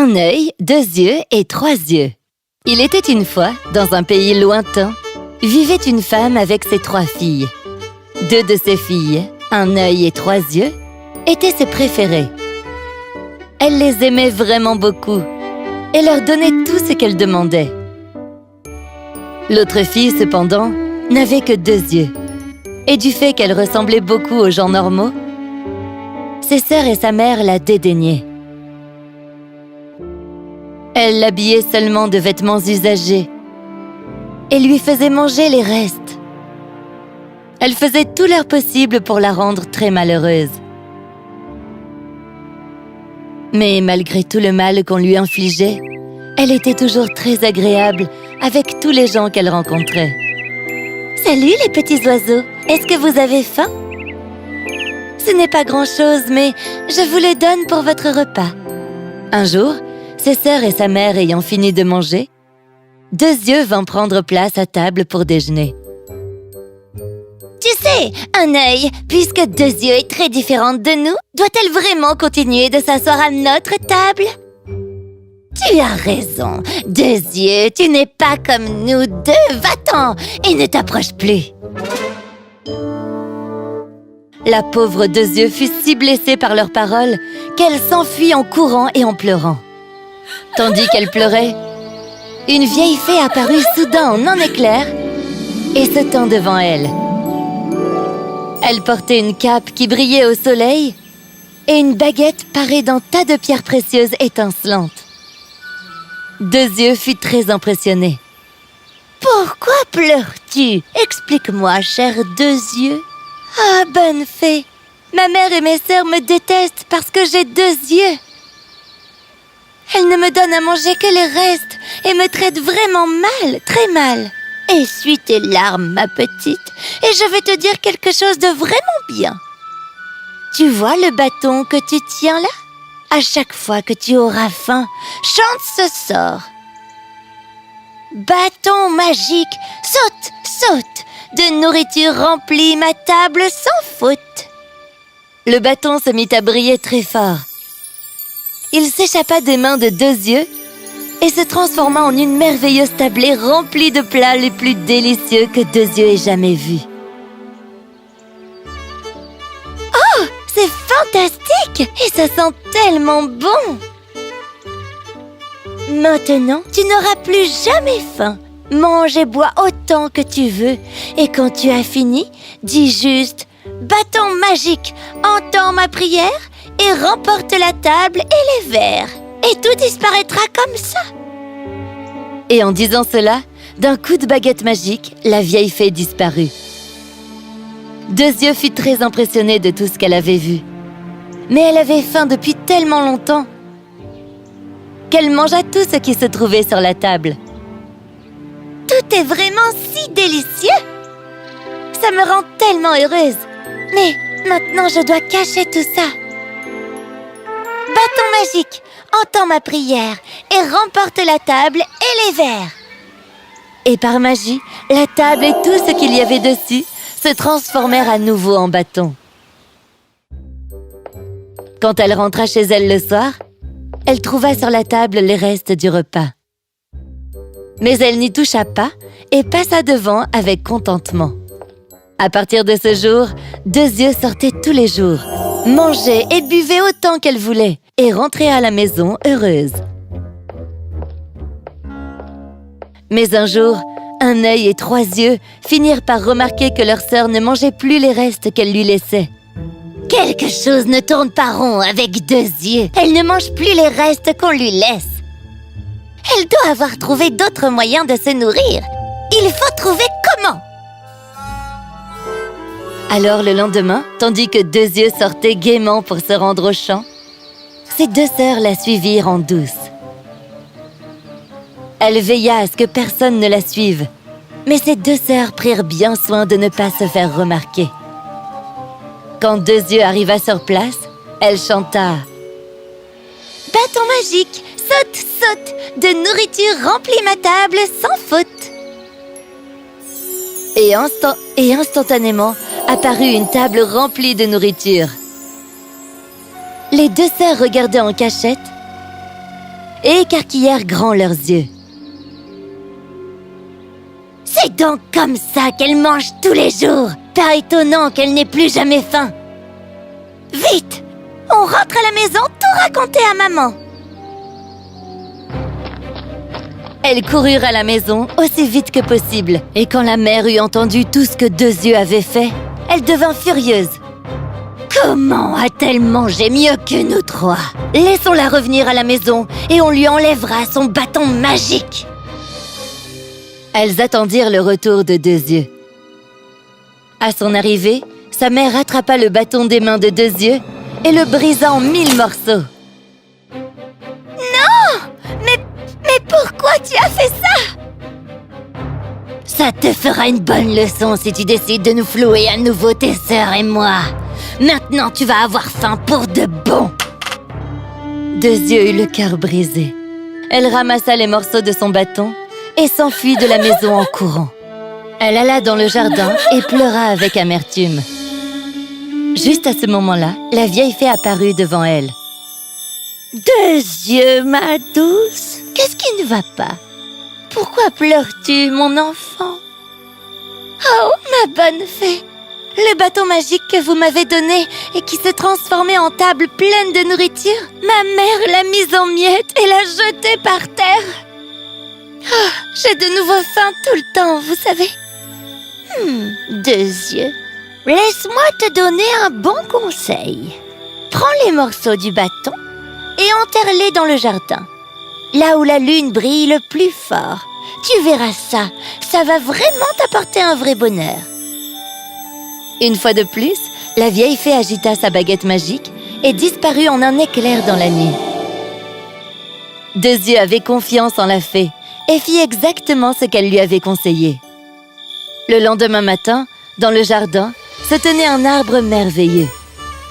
Un œil, 2 yeux et 3 yeux. Il était une fois, dans un pays lointain, vivait une femme avec ses 3 filles. 2 de ses filles, un œil et 3 yeux, étaient ses préférées. Elle les aimait vraiment beaucoup et leur donnait tout ce qu'elle demandait. L'autre fille, cependant, n'avait que 2 yeux. Et du fait qu'elle ressemblait beaucoup aux gens normaux, ses sœurs et sa mère la dédaignaient. Elle l'habillait seulement de vêtements usagés et lui faisait manger les restes. Elle faisait tout leur possible pour la rendre très malheureuse. Mais malgré tout le mal qu'on lui infligeait, elle était toujours très agréable avec tous les gens qu'elle rencontrait. « Salut les petits oiseaux, est-ce que vous avez faim? Ce n'est pas grand-chose, mais je vous le donne pour votre repas. » Un jour, ses sœurs et sa mère ayant fini de manger, 2 yeux vint prendre place à table pour déjeuner. « Tu sais, un œil, puisque 2 yeux est très différente de nous, doit-elle vraiment continuer de s'asseoir à notre table? » Tu as raison, 2 yeux, tu n'es pas comme nous 2, va-t'en et ne t'approche plus. La pauvre 2 yeux fut si blessée par leurs paroles qu'elle s'enfuit en courant et en pleurant. Tandis qu'elle pleurait, une vieille fée apparut soudain en un éclair et se tint devant elle. Elle portait une cape qui brillait au soleil et une baguette parée d'un tas de pierres précieuses étincelantes. 2 yeux fut très impressionnée. « Pourquoi pleures-tu? Explique-moi, chère 2 yeux. »« Ah, bonne fée, ma mère et mes sœurs me détestent parce que j'ai 2 yeux. Elles ne me donnent à manger que les restes et me traitent vraiment mal, très mal. Essuie tes larmes, ma petite, et je vais te dire quelque chose de vraiment bien. Tu vois le bâton que tu tiens là? À chaque fois que tu auras faim, chante ce sort. Bâton magique, saute, saute, de nourriture remplie ma table sans faute. » Le bâton se mit à briller très fort. Il s'échappa des mains de 2 yeux et se transforma en une merveilleuse tablée remplie de plats les plus délicieux que 2 yeux aient jamais vus. Oh, c'est fantastique et ça sent tellement bon! Maintenant, tu n'auras plus jamais faim. Mange et bois autant que tu veux. Et quand tu as fini, dis juste « Bâton magique, entends ma prière et remporte la table et les verres. » Et tout disparaîtra comme ça. Et en disant cela, d'un coup de baguette magique, la vieille fée disparut. 2 yeux fut très impressionnée de tout ce qu'elle avait vu. Mais elle avait faim depuis tellement longtemps qu'elle mangea tout ce qui se trouvait sur la table. Tout est vraiment si délicieux! Ça me rend tellement heureuse. Mais maintenant, je dois cacher tout ça. Bâton magique, entends ma prière et remporte la table et les verres. Et par magie, la table et tout ce qu'il y avait dessus se transformèrent à nouveau en bâton. Quand elle rentra chez elle le soir, elle trouva sur la table les restes du repas. Mais elle n'y toucha pas et passa devant avec contentement. À partir de ce jour, 2 yeux sortait tous les jours, mangeait et buvait autant qu'elle voulait et rentrait à la maison heureuse. Mais un jour, un œil et 3 yeux finirent par remarquer que leur sœur ne mangeait plus les restes qu'elle lui laissait. Quelque chose ne tourne pas rond avec 2 yeux. Elle ne mange plus les restes qu'on lui laisse. Elle doit avoir trouvé d'autres moyens de se nourrir. Il faut trouver comment. Alors le lendemain, tandis que 2 yeux sortaient gaiement pour se rendre au champ, ses 2 sœurs la suivirent en douce. Elle veilla à ce que personne ne la suive, mais ses 2 sœurs prirent bien soin de ne pas se faire remarquer. Quand 2 yeux arriva sur place, elle chanta « Bâton magique, saute, saute, de nourriture remplit ma table sans faute. » Et instantanément apparut une table remplie de nourriture. Les 2 sœurs regardaient en cachette et écarquillèrent grand leurs yeux. C'est donc comme ça qu'elle mange tous les jours. Pas étonnant qu'elle n'ait plus jamais faim. Vite, on rentre à la maison tout raconter à maman. Elles coururent à la maison aussi vite que possible. Et quand la mère eut entendu tout ce que Deux Yeux avait fait, elle devint furieuse. Comment a-t-elle mangé mieux que nous trois? Laissons-la revenir à la maison et on lui enlèvera son bâton magique. Elles attendirent le retour de Deux Yeux. À son arrivée, sa mère rattrapa le bâton des mains de Deux Yeux et le brisa en 1000 morceaux. Non! Mais pourquoi tu as fait ça? Ça te fera une bonne leçon si tu décides de nous flouer à nouveau, tes sœurs et moi. Maintenant, tu vas avoir faim pour de bon. Deux Yeux eut le cœur brisé. Elle ramassa les morceaux de son bâton et s'enfuit de la maison en courant. Elle alla dans le jardin et pleura avec amertume. Juste à ce moment-là, la vieille fée apparut devant elle. Deux Yeux, ma douce, qu'est-ce qui ne va pas? Pourquoi pleures-tu, mon enfant? Oh, ma bonne fée, le bâton magique que vous m'avez donné et qui s'est transformé en table pleine de nourriture, ma mère l'a mise en miettes et l'a jeté par terre. Oh, j'ai de nouveau faim tout le temps, vous savez. Deux Yeux, laisse-moi te donner un bon conseil. Prends les morceaux du bâton et enterre-les dans le jardin, là où la lune brille le plus fort. Tu verras ça, ça va vraiment t'apporter un vrai bonheur. Une fois de plus, la vieille fée agita sa baguette magique et disparut en un éclair dans la nuit. Deux Yeux avait confiance en la fée et fit exactement ce qu'elle lui avait conseillé. Le lendemain matin, dans le jardin, se tenait un arbre merveilleux.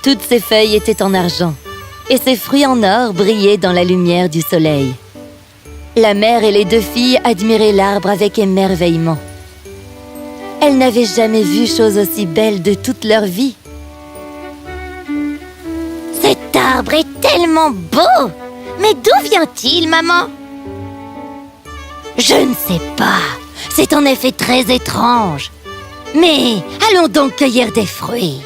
Toutes ses feuilles étaient en argent et ses fruits en or brillaient dans la lumière du soleil. La mère et les deux filles admiraient l'arbre avec émerveillement. Elles n'avaient jamais vu chose aussi belle de toute leur vie. Cet arbre est tellement beau! Mais d'où vient-il, maman? Je ne sais pas. C'est en effet très étrange. Mais allons donc cueillir des fruits.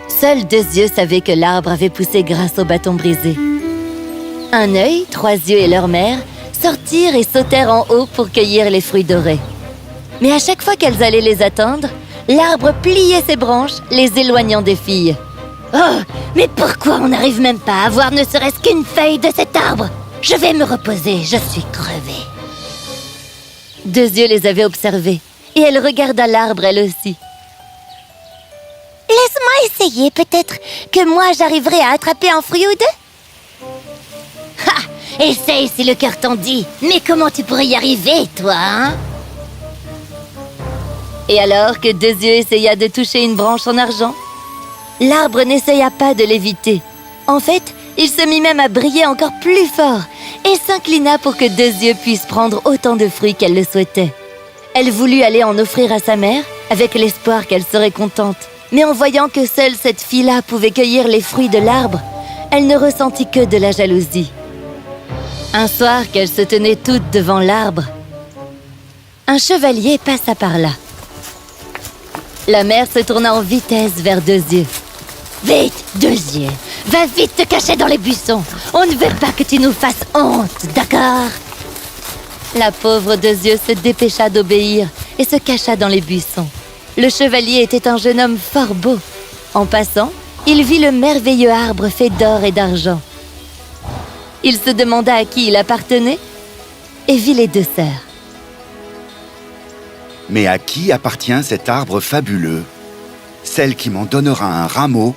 Seuls Deux Yeux savaient que l'arbre avait poussé grâce au bâton brisé. Un œil, Trois Yeux et leur mère sortirent et sautèrent en haut pour cueillir les fruits dorés. Mais à chaque fois qu'elles allaient les attendre, l'arbre pliait ses branches, les éloignant des filles. Oh, mais pourquoi on n'arrive même pas à voir ne serait-ce qu'une feuille de cet arbre? Je vais me reposer, je suis crevée. Deux Yeux les avait observées et elle regarda l'arbre elle aussi. Laisse-moi essayer, peut-être que moi j'arriverai à attraper un fruit ou deux. Ha! Essaye si le cœur t'en dit. Mais comment tu pourrais y arriver, toi, hein? Et alors que Deux Yeux essaya de toucher une branche en argent, l'arbre n'essaya pas de l'éviter. En fait, il se mit même à briller encore plus fort et s'inclina pour que Deux Yeux puisse prendre autant de fruits qu'elle le souhaitait. Elle voulut aller en offrir à sa mère avec l'espoir qu'elle serait contente. Mais en voyant que seule cette fille-là pouvait cueillir les fruits de l'arbre, elle ne ressentit que de la jalousie. Un soir qu'elles se tenaient toutes devant l'arbre, un chevalier passa par là. La mère se tourna en vitesse vers Deux Yeux. « Vite, Deux Yeux, va vite te cacher dans les buissons. On ne veut pas que tu nous fasses honte, d'accord ?» La pauvre Deux Yeux se dépêcha d'obéir et se cacha dans les buissons. Le chevalier était un jeune homme fort beau. En passant, il vit le merveilleux arbre fait d'or et d'argent. Il se demanda à qui il appartenait et vit les deux sœurs. Mais à qui appartient cet arbre fabuleux? Celle qui m'en donnera un rameau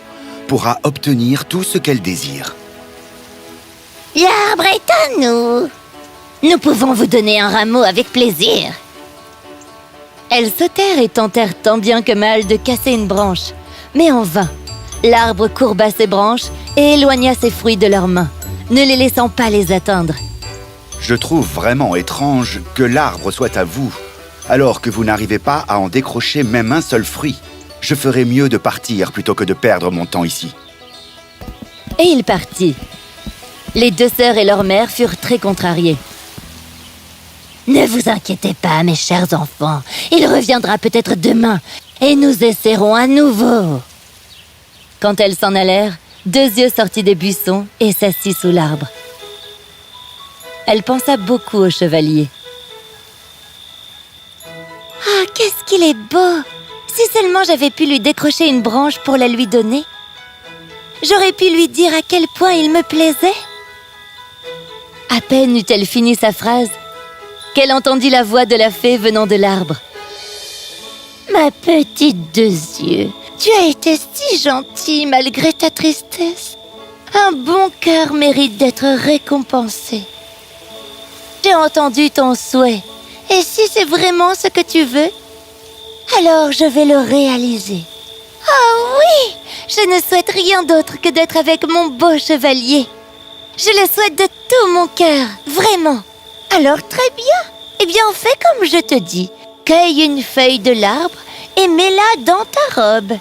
pourra obtenir tout ce qu'elle désire. L'arbre est à nous. Nous pouvons vous donner un rameau avec plaisir. Elles sautèrent et tentèrent tant bien que mal de casser une branche, mais en vain. L'arbre courba ses branches et éloigna ses fruits de leurs mains, ne les laissant pas les atteindre. Je trouve vraiment étrange que l'arbre soit à vous, alors que vous n'arrivez pas à en décrocher même un seul fruit. Je ferais mieux de partir plutôt que de perdre mon temps ici. Et il partit. Les deux sœurs et leur mère furent très contrariées. « Ne vous inquiétez pas, mes chers enfants. Il reviendra peut-être demain et nous essaierons à nouveau. » Quand elles s'en allèrent, Deux Yeux sortit des buissons et s'assit sous l'arbre. Elle pensa beaucoup au chevalier. « Ah, qu'est-ce qu'il est beau! Si seulement j'avais pu lui décrocher une branche pour la lui donner. J'aurais pu lui dire à quel point il me plaisait. » À peine eut-elle fini sa phrase qu'elle entendit la voix de la fée venant de l'arbre. « Ma petite Deux Yeux, tu as été si gentille malgré ta tristesse. Un bon cœur mérite d'être récompensé. J'ai entendu ton souhait, et si c'est vraiment ce que tu veux, alors je vais le réaliser. Oh oui, je ne souhaite rien d'autre que d'être avec mon beau chevalier. Je le souhaite de tout mon cœur, vraiment. Alors très bien, eh bien fais comme je te dis. Cueille une feuille de l'arbre et mets-la dans ta robe. »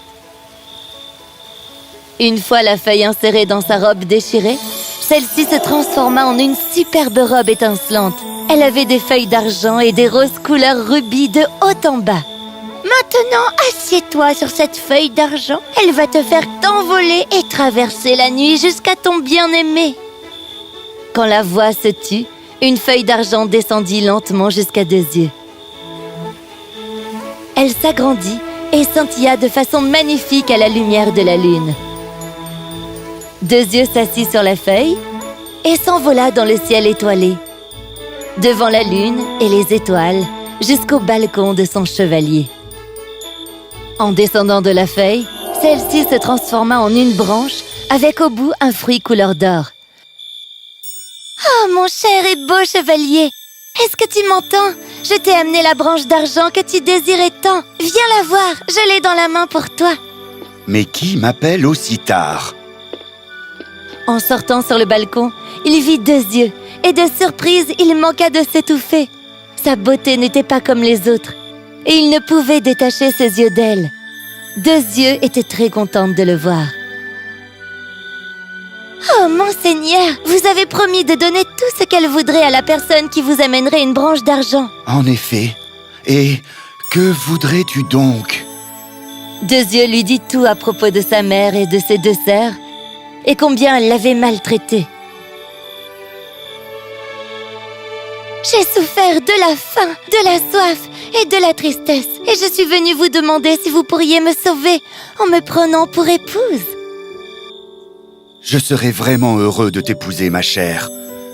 Une fois la feuille insérée dans sa robe déchirée, celle-ci se transforma en une superbe robe étincelante. Elle avait des feuilles d'argent et des roses couleur rubis de haut en bas. « Maintenant, assieds-toi sur cette feuille d'argent. Elle va te faire t'envoler et traverser la nuit jusqu'à ton bien-aimé. » Quand la voix se tut, une feuille d'argent descendit lentement jusqu'à Deux Yeux. Elle s'agrandit et scintilla de façon magnifique à la lumière de la lune. Deux Yeux s'assit sur la feuille et s'envola dans le ciel étoilé, devant la lune et les étoiles, jusqu'au balcon de son chevalier. En descendant de la feuille, celle-ci se transforma en une branche avec au bout un fruit couleur d'or. « Oh, mon cher et beau chevalier, est-ce que tu m'entends? Je t'ai amené la branche d'argent que tu désirais tant. Viens la voir, je l'ai dans la main pour toi. » Mais qui m'appelle aussi tard? En sortant sur le balcon, il vit Deux Yeux et de surprise, il manqua de s'étouffer. Sa beauté n'était pas comme les autres et il ne pouvait détacher ses yeux d'elle. Deux Yeux était très contente de le voir. « Oh, monseigneur, vous avez promis de donner tout ce qu'elle voudrait à la personne qui vous amènerait une branche d'argent. » En effet. Et que voudrais-tu donc? Deux Yeux lui dit tout à propos de sa mère et de ses deux sœurs et combien elle l'avait maltraitée. « J'ai souffert de la faim, de la soif et de la tristesse et je suis venue vous demander si vous pourriez me sauver en me prenant pour épouse. » Je serais vraiment heureux de t'épouser, ma chère.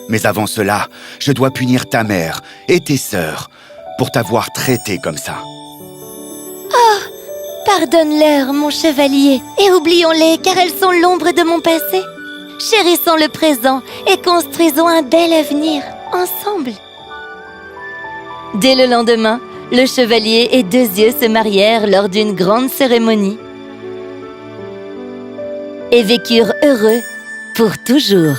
Mais avant cela, je dois punir ta mère et tes sœurs pour t'avoir traité comme ça. Oh, pardonne-leur, mon chevalier, et oublions-les car elles sont l'ombre de mon passé. Chérissons le présent et construisons un bel avenir ensemble. Dès le lendemain, le chevalier et Deux Yeux se marièrent lors d'une grande cérémonie et vécurent heureux pour toujours.